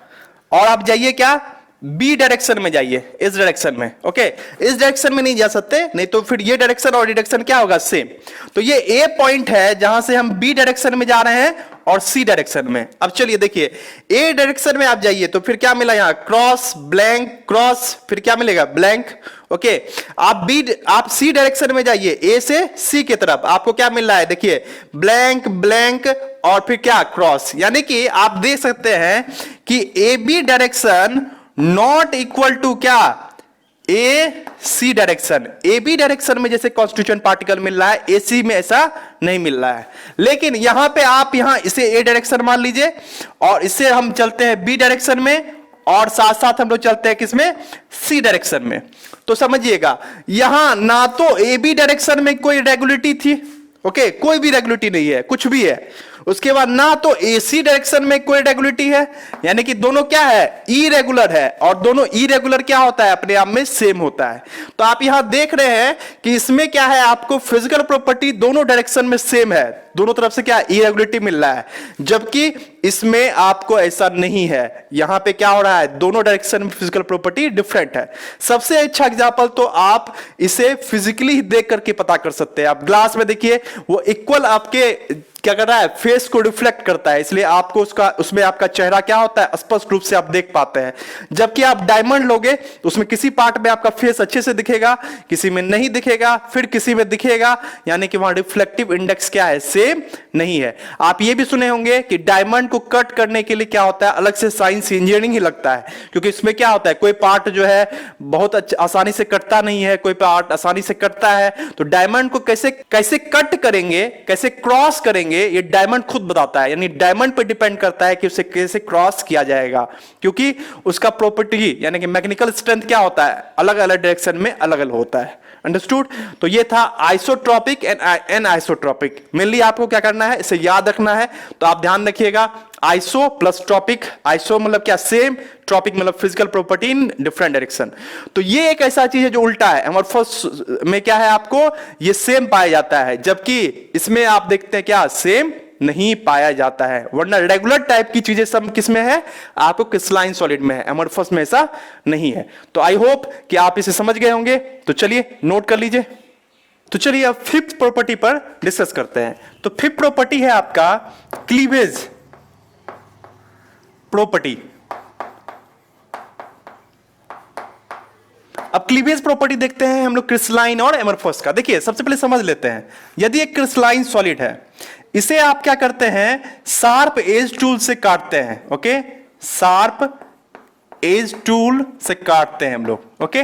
और आप जाइए क्या, बी डायरेक्शन में जाइए, इस डायरेक्शन में, ओके। इस डायरेक्शन में नहीं जा सकते, नहीं तो फिर ये डायरेक्शन और डायरेक्शन क्या होगा, सेम। तो ये ए पॉइंट है जहां से हम बी डायरेक्शन में जा रहे हैं और सी डायरेक्शन में। अब चलिए देखिए, ए डायरेक्शन में आप जाइए तो फिर क्या मिला, यहां क्रॉस ब्लैंक क्रॉस, फिर क्या मिलेगा, ब्लैंक, ओके। आप सी डायरेक्शन में जाइए, ए से सी की तरफ, आपको क्या मिल रहा है, देखिए ब्लैंक ब्लैंक और फिर क्या, क्रॉस। यानी कि आप देख सकते हैं कि A B direction not equal to क्या, A C direction. A B direction में जैसे कॉन्स्टिट्यूएंट पार्टिकल मिल रहा है, ए सी में ऐसा नहीं मिल रहा है। लेकिन यहां पे आप यहां इसे ए डायरेक्शन मान लीजिए और इससे हम चलते हैं बी डायरेक्शन में, और साथ साथ हम लोग चलते हैं किसमें, सी डायरेक्शन में। तो समझिएगा, यहां ना तो ए बी डायरेक्शन में कोई रेगुलरिटी थी, ओके, कोई भी रेगुलरिटी नहीं है, कुछ भी है। उसके बाद ना तो एसी डायरेक्शन में कोई रेगुलरिटी है, यानी कि दोनों क्या है, इरेगुलर है, और दोनों इरेगुलर क्या होता है, अपने आप में सेम होता है। तो आप यहां देख रहे हैं कि इसमें क्या है, आपको फिजिकल प्रॉपर्टी दोनों डायरेक्शन में सेम है, दोनों तरफ से क्या इरेगुलरिटी मिल रहा है। जबकि इसमें आपको ऐसा नहीं है, यहां पे क्या हो रहा है, दोनों डायरेक्शन में फिजिकल प्रॉपर्टी डिफरेंट है। सबसे अच्छा एग्जांपल तो आप इसे फिजिकली देख करके पता कर सकते हैं। आप ग्लास में देखिए, वो इक्वल आपके क्या कर रहा है, फेस को रिफ्लेक्ट करता है, इसलिए आपको उसमें आपका चेहरा क्या होता है, स्पष्ट रूप से आप देख पाते हैं। जबकि आप डायमंड लोगे तो उसमें किसी पार्ट में आपका फेस अच्छे से दिखेगा, किसी में नहीं दिखेगा, फिर किसी में दिखेगा, यानी कि वहां रिफ्लेक्टिव इंडेक्स क्या है, सेम नहीं है। आप ये भी सुने होंगे कि डायमंड को कट करने के लिए क्या होता है, अलग से साइंस इंजीनियरिंग ही लगता है, क्योंकि इसमें क्या होता है, कोई पार्ट जो है बहुत आसानी से कटता नहीं है, कोई पार्ट आसानी से कटता है। तो डायमंड को कैसे कैसे कट करेंगे, कैसे क्रॉस करेंगे, ये डायमंड खुद बताता है, यानी डायमंड पर डिपेंड करता है कि उसे कैसे क्रॉस किया जाएगा, क्योंकि उसका प्रॉपर्टी यानी कि मैकेनिकल स्ट्रेंथ क्या होता है, अलग अलग डायरेक्शन में अलग अलग होता है। अंडरस्टूड। तो ये था isotropic and an isotropic. Mainly आपको क्या करना है, इसे याद रखना है, तो आप ध्यान रखिएगा, आइसो प्लस ट्रॉपिक, आइसो मतलब क्या, सेम, ट्रॉपिक मतलब physical property in different direction. तो ये एक ऐसा चीज है जो उल्टा है, एमॉर्फस में क्या है, आपको ये सेम पाया जाता है, जबकि इसमें आप देखते हैं क्या, सेम नहीं पाया जाता है। वरना रेगुलर टाइप की चीजें सब किसमें है, आपको क्रिस्टलाइन सॉलिड में है, एमॉर्फस में ऐसा नहीं है। तो आई होप कि आप इसे समझ गए होंगे। तो चलिए नोट कर लीजिए। तो चलिए अब फिफ्थ प्रॉपर्टी पर डिस्कस करते हैं। तो फिफ्थ प्रॉपर्टी है आपका क्लीवेज प्रॉपर्टी। अब क्लीवेज प्रॉपर्टी देखते हैं हम लोग क्रिस्टलाइन और एमॉर्फस का। देखिए सबसे पहले समझ लेते हैं, यदि एक क्रिस्टलाइन सॉलिड है, इसे आप क्या करते हैं, शार्प एज टूल से काटते हैं, ओके, शार्प एज टूल से काटते हैं हम लोग, ओके,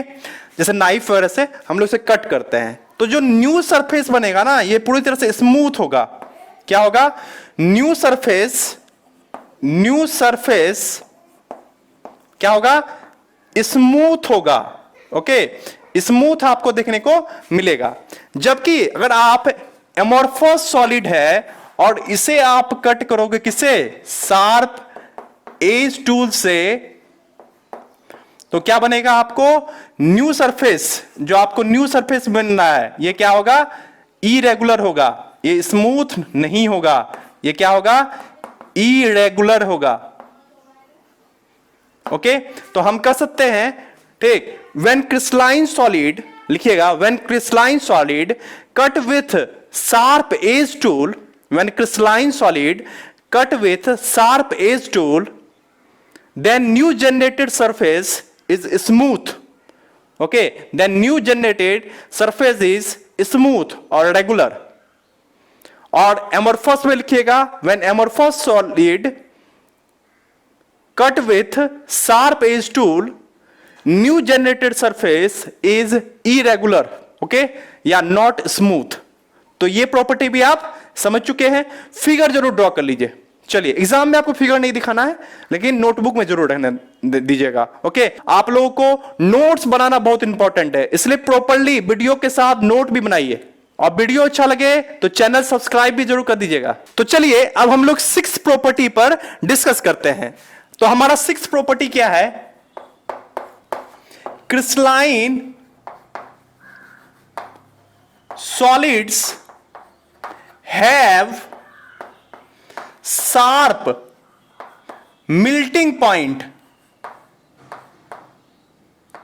जैसे नाइफ वगैरह से हम लोग इसे कट करते हैं। तो जो न्यू सरफेस बनेगा ना, ये पूरी तरह से स्मूथ होगा। क्या होगा, न्यू सरफेस क्या होगा, स्मूथ होगा। ओके, स्मूथ आपको देखने को मिलेगा। जबकि अगर आप एमोर्फस सॉलिड है और इसे आप कट करोगे किसे, शार्प एज टूल से, तो क्या बनेगा आपको, न्यू सरफेस। जो आपको न्यू सरफेस बनना है ये क्या होगा, इरेगुलर होगा, ये स्मूथ नहीं होगा, ये क्या होगा, इरेगुलर होगा। ओके, तो हम कह सकते हैं, ठीक, व्हेन क्रिस्टलाइन सॉलिड, लिखिएगा, when crystalline solid cut with sharp edge tool, when crystalline solid cut with sharp edge tool, then new generated surface is smooth. Okay, then new generated surface is smooth or regular. और amorphous में लिखिएगा, when amorphous solid cut with sharp edge tool, new generated surface is irregular. Okay, या not smooth. तो ये प्रॉपर्टी भी आप समझ चुके हैं। फिगर जरूर ड्रॉ कर लीजिए। चलिए, एग्जाम में आपको फिगर नहीं दिखाना है, लेकिन नोटबुक में जरूर रहने दीजिएगा। ओके, आप लोगों को नोट्स बनाना बहुत इंपॉर्टेंट है, इसलिए प्रॉपर्ली वीडियो के साथ नोट भी बनाइए। और वीडियो अच्छा लगे तो चैनल सब्सक्राइब भी जरूर कर दीजिएगा। तो चलिए, अब हम लोग 6 प्रॉपर्टी पर डिस्कस करते हैं। तो हमारा 6 प्रॉपर्टी क्या है, crystalline solids have sharp melting point,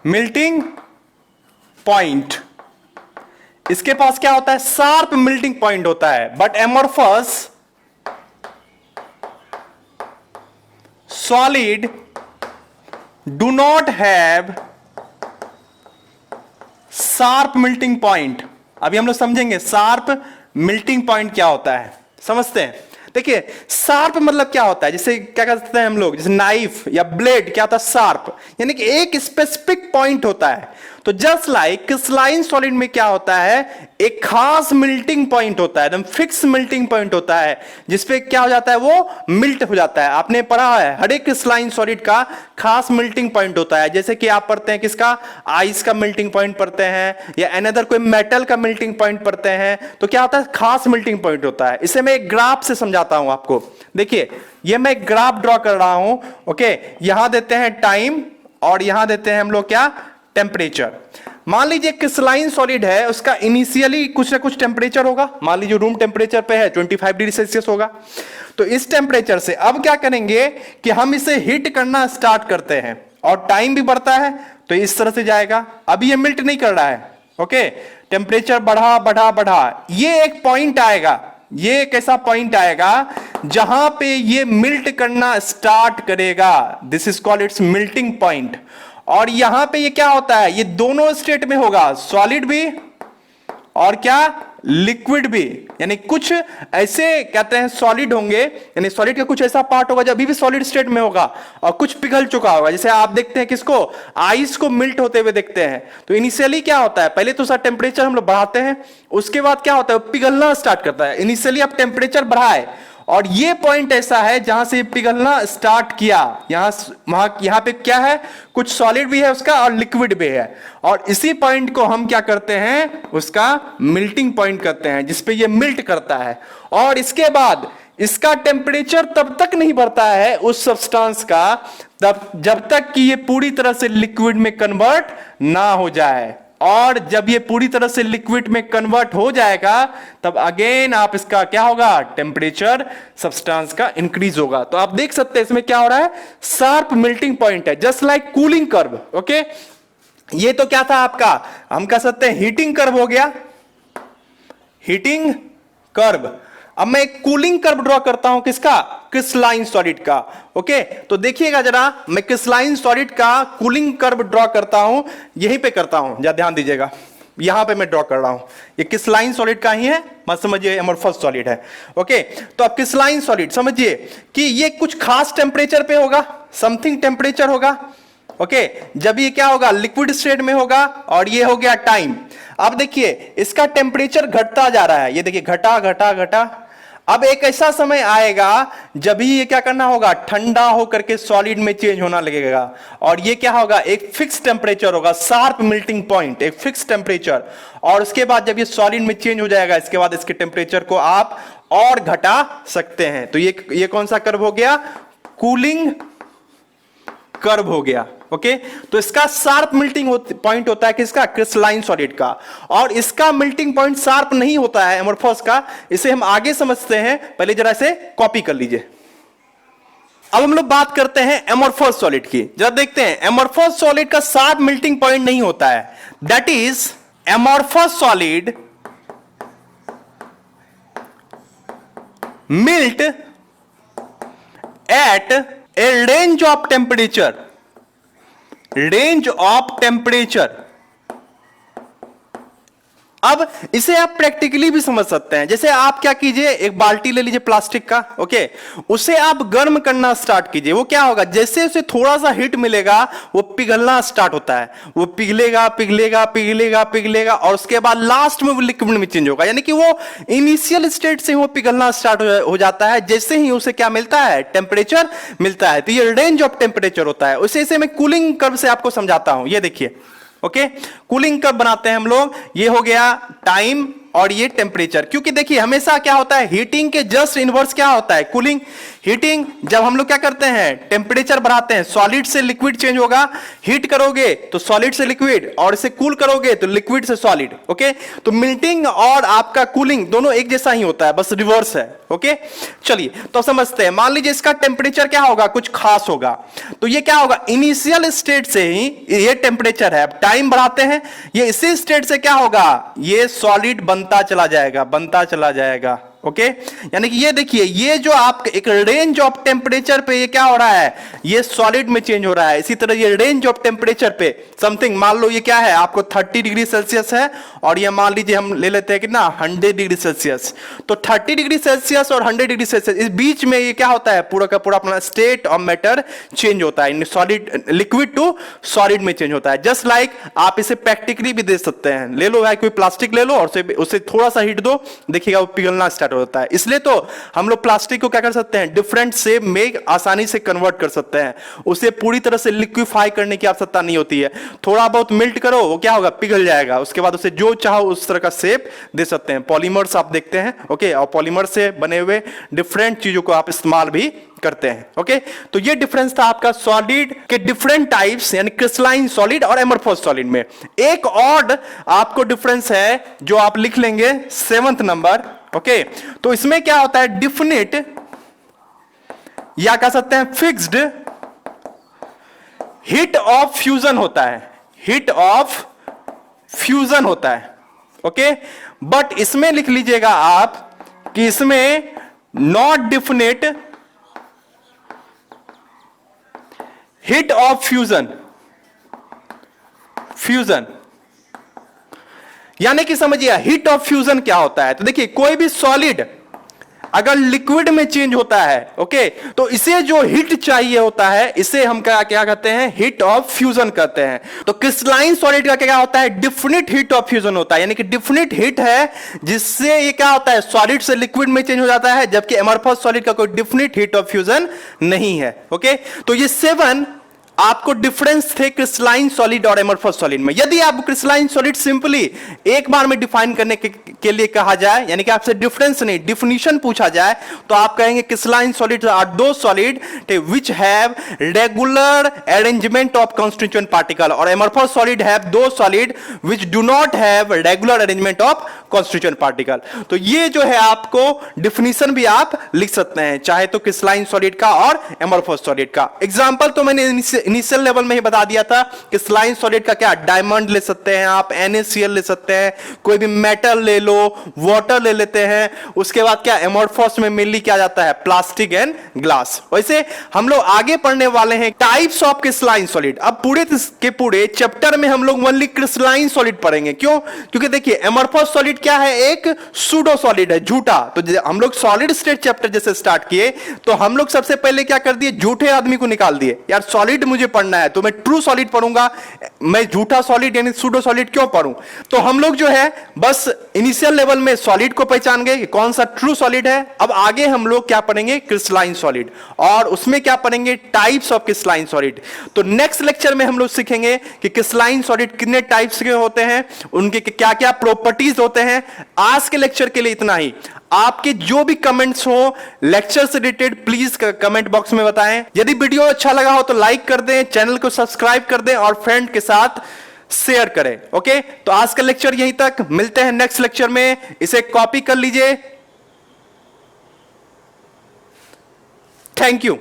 melting point, इसके पास क्या होता है, शार्प मिल्टिंग पॉइंट होता है। But amorphous solid do not have sharp melting point. अभी हम लोग समझेंगे शार्प मिल्टिंग पॉइंट क्या होता है, समझते हैं। देखिए, शार्प मतलब क्या होता है, जैसे क्या कहते हैं हम लोग, जैसे नाइफ या ब्लेड, क्या होता है, शार्प, यानी कि एक स्पेसिफिक पॉइंट होता है। तो जस्ट लाइक क्रिस्टलाइन सॉलिड में क्या होता है, एक खास मिल्टिंग पॉइंट होता है, एकदम फिक्स मिल्टिंग पॉइंट होता है, जिसपे क्या हो जाता है, वो मिल्ट हो जाता है। आपने पढ़ा है, हर एक क्रिस्टलाइन सॉलिड का खास मिल्टिंग पॉइंट होता है। जैसे कि आप पढ़ते हैं किसका, आइस का मिल्टिंग पॉइंट पढ़ते हैं, या अनदर कोई मेटल का मिल्टिंग पॉइंट पढ़ते हैं, तो क्या होता है, खास मिल्टिंग पॉइंट होता है। इसे मैं एक ग्राफ से समझाता हूं आपको। देखिए, ये मैं एक ग्राफ ड्रॉ कर रहा हूं। ओके, यहां देते हैं टाइम और यहां देते हैं हम लोग क्या, टेम्परेचर। मान लीजिए क्रिस्टलाइन सॉलिड है, उसका इनिशियली कुछ ना कुछ टेम्परेचर होगा। मान लीजिए रूम टेम्परेचर पे है 25 डिग्री सेल्सियस होगा। तो इस टेम्परेचर से अब क्या करेंगे कि हम इसे हीट करना स्टार्ट करते हैं, और टाइम भी बढ़ता है, तो इस तरह से जाएगा। अभी ये मिल्ट नहीं कर रहा है। ओके, टेम्परेचर बढ़ा बढ़ा बढ़ा, ये एक पॉइंट आएगा, ये एक ऐसा पॉइंट आएगा जहां पे ये मिल्ट करना स्टार्ट करेगा। This is called its melting point. और यहां पे ये क्या होता है, ये दोनों स्टेट में होगा, सॉलिड भी और क्या, लिक्विड भी। यानी कुछ ऐसे कहते हैं सॉलिड होंगे, यानी सॉलिड का कुछ ऐसा पार्ट होगा जो अभी भी सॉलिड स्टेट में होगा, और कुछ पिघल चुका होगा। जैसे आप देखते हैं किसको, आइस को मिल्ट होते हुए देखते हैं। तो इनिशियली क्या होता है, पहले तो उसका टेम्परेचर हम लोग बढ़ाते हैं, उसके बाद क्या होता है, पिघलना स्टार्ट करता है। इनिशियली आप टेम्परेचर बढ़ाए, और ये पॉइंट ऐसा है जहां से पिघलना स्टार्ट किया। यहां पे क्या है, कुछ सॉलिड भी है उसका और लिक्विड भी है, और इसी पॉइंट को हम क्या करते हैं, उसका मिल्टिंग पॉइंट करते हैं, जिसपे ये मिल्ट करता है। और इसके बाद इसका टेम्परेचर तब तक नहीं बढ़ता है उस सब्सटेंस का, तब जब तक कि ये पूरी तरह से लिक्विड में कन्वर्ट ना हो जाए। और जब ये पूरी तरह से लिक्विड में कन्वर्ट हो जाएगा, तब अगेन आप इसका क्या होगा, टेम्परेचर सब्सटेंस का इंक्रीज होगा। तो आप देख सकते हैं इसमें क्या हो रहा है, शार्प मेल्टिंग पॉइंट है, just like cooling curve. Okay, ये तो क्या था आपका, हम कह सकते हैं हीटिंग कर्व हो गया, हीटिंग कर्व। अब मैं एक कूलिंग कर्व ड्रॉ करता हूं, किसका, क्रिस्टलाइन सॉलिड का। ओके, तो देखिएगा जरा, मैं क्रिस्टलाइन सॉलिड का कूलिंग कर्व ड्रॉ करता हूं, यहीं पे करता हूं, जरा ध्यान दीजिएगा, यहां पे मैं ड्रॉ कर रहा हूं। ये क्रिस्टलाइन सॉलिड का ही है, मत समझिए एमोर्फस सॉलिड है। ओके, तो अब क्रिस्टलाइन सॉलिड समझिए कि ये कुछ खास टेम्परेचर पे होगा, समथिंग टेम्परेचर होगा। ओके, जब ये क्या होगा, लिक्विड स्टेट में होगा, और ये हो गया टाइम। अब देखिए इसका टेम्परेचर घटता जा रहा है, ये देखिए घटा घटा घटा, अब एक ऐसा समय आएगा जब ही ये क्या करना होगा, ठंडा होकर के सॉलिड में चेंज होना लगेगा, और ये क्या होगा, एक फिक्स टेम्परेचर होगा, शार्प मेल्टिंग पॉइंट, एक फिक्स टेम्परेचर। और उसके बाद जब ये सॉलिड में चेंज हो जाएगा, इसके बाद इसके टेम्परेचर को आप और घटा सकते हैं। तो ये कौन सा कर्व हो गया, कूलिंग कर्व हो गया। ओके, तो इसका शार्प मेल्टिंग पॉइंट होता है किसका, क्रिस्टलाइन सॉलिड का, और इसका मेल्टिंग पॉइंट शार्प नहीं होता है एमोर्फोस का। इसे हम आगे समझते हैं, पहले जरा इसे कॉपी कर लीजिए। अब हम लोग बात करते हैं एमोर्फोस सॉलिड की। जरा देखते हैं, एमोर्फोस सॉलिड का शार्प मेल्टिंग पॉइंट नहीं होता है। That is amorphous solid melt at a range of temperature, अब इसे आप प्रैक्टिकली भी समझ सकते हैं। जैसे आप क्या कीजिए, एक बाल्टी ले लीजिए प्लास्टिक का, ओके, उसे आप गर्म करना स्टार्ट कीजिए। वो क्या होगा, जैसे उसे थोड़ा सा हीट मिलेगा वो पिघलना स्टार्ट होता है, वो पिघलेगा पिघलेगा पिघलेगा पिघलेगा, और उसके बाद लास्ट में वो लिक्विड में चेंज होगा। यानी कि वो इनिशियल स्टेट से वो पिघलना स्टार्ट हो जाता है, जैसे ही उसे क्या मिलता है, टेम्परेचर मिलता है। तो ये रेंज ऑफ टेम्परेचर होता है। उसे मैं कूलिंग कर्व से आपको समझाता हूं। ये देखिए, ओके, कूलिंग कर्व बनाते हैं हम लोग। ये हो गया टाइम और ये टेम्परेचर, क्योंकि देखिए हमेशा क्या होता है, हीटिंग के जस्ट इनवर्स क्या होता है, कूलिंग। हीटिंग जब हम लोग क्या करते हैं, टेम्परेचर बढ़ाते हैं, सॉलिड से लिक्विड चेंज होगा, हीट करोगे तो सॉलिड से लिक्विड, और इसे कूल करोगे तो लिक्विड से सॉलिड। ओके, तो मेल्टिंग और आपका कूलिंग दोनों एक जैसा ही होता है, बस रिवर्स है। ओके, चलिए तो समझते हैं। मान लीजिए इसका टेम्परेचर क्या होगा, कुछ खास होगा, तो ये क्या होगा, इनिशियल स्टेट से ही ये टेम्परेचर है, अब टाइम बढ़ाते हैं, ये इसी स्टेट से क्या होगा, ये सॉलिड बनता चला जाएगा, बनता चला जाएगा। ओके, यानी कि ये देखिए, ये जो आप एक रेंज ऑफ टेम्परेचर पे ये क्या हो रहा है, ये सॉलिड में चेंज हो रहा है। इसी तरह ये रेंज ऑफ टेम्परेचर पे समथिंग, मान लो ये क्या है, आपको 30 डिग्री सेल्सियस है, और ये मान लीजिए हम ले लेते हैं कितना, 100 डिग्री सेल्सियस। तो 30 डिग्री सेल्सियस और 100 डिग्री सेल्सियस, इस बीच में ये क्या होता है, पूरा का पूरा अपना स्टेट ऑफ मैटर चेंज होता है, सॉलिड, लिक्विड टू सॉलिड में चेंज होता है। जस्ट लाइक आप इसे प्रैक्टिकली भी दे सकते हैं। ले लो भाई कोई प्लास्टिक ले लो और उसे थोड़ा सा हीट दो, देखिएगा वो पिघलना स्टार्ट होता है। इसलिए तो हम लोग प्लास्टिक को क्या कर सकते हैं, डिफरेंट शेप में आसानी से कन्वर्ट कर सकते हैं। उसे पूरी तरह से लिक्विफाई करने की आवश्यकता नहीं होती है, थोड़ा बहुत मेल्ट करो, वो क्या होगा, पिघल जाएगा। उसके बाद उसे जो चाहो उस तरह का शेप दे सकते हैं। पॉलीमर्स आप देखते हैं, ओके, और पॉलीमर से बने हुए डिफरेंट चीजों को आप इस्तेमाल भी करते हैं। ओके, तो ये डिफरेंस था आपका सॉलिड के डिफरेंट टाइप्स, यानी क्रिस्टलाइन सॉलिड और एमोर्फोस सॉलिड में। एक और आपको डिफरेंस है जो आप लिख लेंगे 7th नंबर। ओके, तो इसमें क्या होता है, डिफिनिट या कह सकते हैं फिक्स्ड हीट ऑफ फ्यूजन होता है, हीट ऑफ फ्यूजन होता है। ओके, बट इसमें लिख लीजिएगा आप कि इसमें not definite heat of fusion, fusion यानी कि समझिए हीट ऑफ फ्यूजन क्या होता है। तो देखिए, कोई भी सॉलिड अगर लिक्विड में चेंज होता है, ओके, तो इसे जो हीट चाहिए होता है, इसे हम क्या क्या कहते हैं, हीट ऑफ फ्यूजन कहते हैं। तो क्रिस्टलाइन सॉलिड का क्या होता है, डिफिनिट हीट ऑफ फ्यूजन होता है, यानी कि डिफिनिट हीट है जिससे ये क्या होता है, सॉलिड से लिक्विड में चेंज हो जाता है, जबकि एमोर्फोस सॉलिड का कोई डिफिनिट हीट ऑफ फ्यूजन नहीं है। ओके, तो ये 7 आपको डिफरेंस थे क्रिस्टलाइन सॉलिड और एमोर्फोस सॉलिड में। यदि आप क्रिस्टलाइन सॉलिड सिंपली एक बार में डिफाइन करने के लिए कहा जाए, यानी कि आपसे डिफरेंस नहीं डिफिनीशन पूछा जाए, तो आप कहेंगे क्रिस्टलाइन सॉलिड आर दो solid which have regular arrangement of constituent particle, और एमोर्फोस सॉलिड हैव दो solid which do not have regular arrangement of constituent particle. तो ये जो है आपको डिफिनीशन भी आप लिख सकते हैं, चाहे तो क्रिस्टलाइन सॉलिड का और एमोर्फोस सॉलिड का। एग्जांपल तो मैंने इनिशियल लेवल में ही बता दिया था कि क्रिस्टलाइन सॉलिड का क्या, डायमंड ले सकते हैं आप, NaCl ले सकते हैं, कोई भी मेटल ले लो, वाटर ले लेते हैं। उसके बाद क्या, एमोर्फोस में मेनली क्या जाता है, प्लास्टिक एंड ग्लास। वैसे हम लोग आगे पढ़ने वाले हैं टाइप्स ऑफ क्रिस्टलाइन सॉलिड। अब पूरे के पूरे चैप्टर में हम लोग ओनली क्रिस्टलाइन सॉलिड पढ़ेंगे। क्यों, क्योंकि देखिए एमोर्फोस सॉलिड क्या है, एक सूडो सॉलिड है, झूठा। तो हम लोग सॉलिड स्टेट चैप्टर जैसे स्टार्ट किए, तो हम लोग सबसे पहले क्या कर दिए, झूठे आदमी को निकाल दिए। यार सॉलिड मुझे पढ़ना है, तो मैं ट्रू सॉलिड पढ़ूंगा, मैं झूठा सॉलिड यानी सूडो सॉलिड क्यों पढ़ूं? तो हम लोग जो है बस इनिशियल लेवल में सॉलिड को पहचान गए कि कौन सा ट्रू सॉलिड है। अब आगे हम लोग क्या पढ़ेंगे? क्रिस्टलाइन सॉलिड, और उसमें क्या पढ़ेंगे? Types of crystalline solid. तो नेक्स्ट लेक्चर में हम लोग सीखेंगे कि क्रिस्टलाइन सॉलिड कितने टाइप्स के होते हैं, उनके क्या क्या प्रॉपर्टीज होते हैं। आज के लेक्चर के लिए इतना ही। आपके जो भी कमेंट्स हो लेक्चर से रिलेटेड प्लीज कमेंट बॉक्स में बताएं। यदि वीडियो अच्छा लगा हो तो लाइक कर दें, चैनल को सब्सक्राइब कर दें और फ्रेंड के साथ शेयर करें। ओके, तो आज का लेक्चर यहीं तक, मिलते हैं नेक्स्ट लेक्चर में। इसे कॉपी कर लीजिए। Thank you.